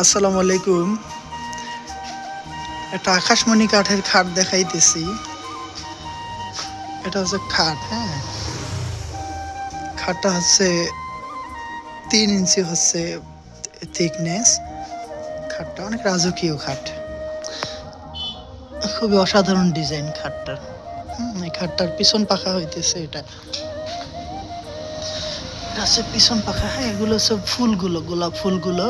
আসসালামু আলাইকুম। একটা আকাশমণি কাঠের খাট দেখাইতেছি। এটা হচ্ছে খাট, হ্যাঁ। খাটটা হচ্ছে 3 ইঞ্চি হচ্ছে থিকনেস। খাটটা অনেক রাজকীয় খাট, খুবই অসাধারণ ডিজাইন খাটটার। এই খাটটার পিছন পাখা হইতেছে এটা হচ্ছে পিছন পাখা। হ্যাঁ, এগুলো হচ্ছে ফুলগুলো, গোলাপ ফুলগুলো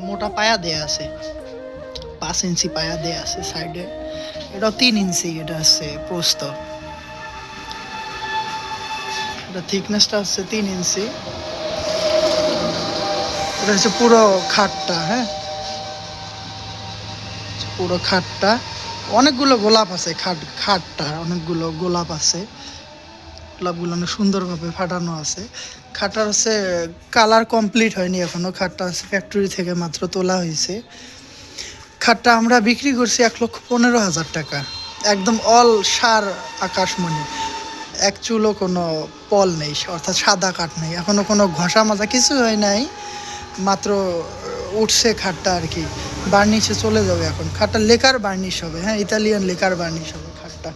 মোটা পায়া দেয়া আছে, 5 ইঞ্চি পায়া দেয়া আছে সাইডে। এটা 3 ইঞ্চি, এটা হচ্ছে প্রস্থ। এটা থিকনেসটা হচ্ছে 3 ইঞ্চি। এটা হচ্ছে পুরো খাটটা, হ্যাঁ, পুরো খাটটা। অনেকগুলো গোলাপ আছে খাটটা অনেকগুলো গোলাপ আছে। গোলাপগুলো অনেক সুন্দরভাবে ফাটানো আছে। খাটটার হচ্ছে কালার কমপ্লিট হয়নি এখনো। খাটটা হচ্ছে ফ্যাক্টরি থেকে মাত্র তোলা হয়েছে। খাটটা আমরা বিক্রি করছি 1,15,000 টাকা। একদম অল সার আকাশমণি, এক চুলও কোনো পল নেই, অর্থাৎ সাদা কাঠ নেই, এখনো কোনো ঘষা মাজা কিছু হয় নাই, মাত্র উঠছে খাটটা আর কি। বার্নিশে চলে যাবে এখন। খাটটা লেকার বার্নিশ হবে, হ্যাঁ, ইতালিয়ান লেকার বার্নিশ হবে খাটটা।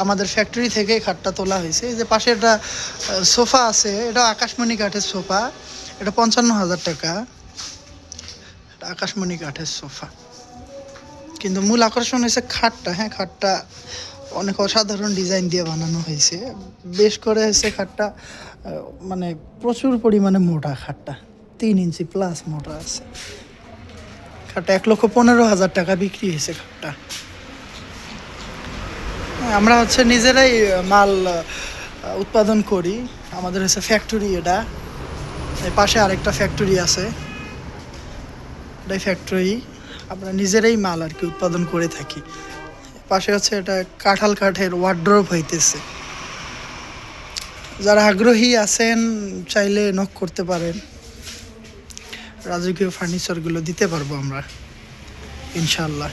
আমাদের ফ্যাক্টরি থেকে খাটটা তোলা হয়েছে। এই যে পাশে একটা সোফা আছে, এটা আকাশমণি কাঠের সোফা। এটা 55,000 টাকা। এটা আকাশমণি কাঠের সোফা, কিন্তু মূল আকর্ষণ হয়েছে খাটটা। হ্যাঁ, খাটটা অনেক অসাধারণ ডিজাইন দিয়ে বানানো হয়েছে। বেশ করে হয়েছে খাটটা, মানে প্রচুর পরিমাণে মোটা খাটটা, 3 ইঞ্চি প্লাস মোটা আছে। খাটটা 1,15,000 টাকা বিক্রি হয়েছে খাটটা। আমরা হচ্ছে নিজেরাই মাল উৎপাদন করি। আমাদের হচ্ছে ফ্যাক্টরি এটা। এই পাশে আরেকটা ফ্যাক্টরি আছে, এটাই ফ্যাক্টরি। আমরা নিজেরাই মাল আর কি উৎপাদন করে থাকি। পাশে হচ্ছে এটা কাঁঠাল কাঠের ওয়ার্ড্রোব হইতেছে। যারা আগ্রহী আছেন চাইলে নক করতে পারেন। রাজকীয় ফার্নিচারগুলো দিতে পারবো আমরা ইনশাল্লাহ।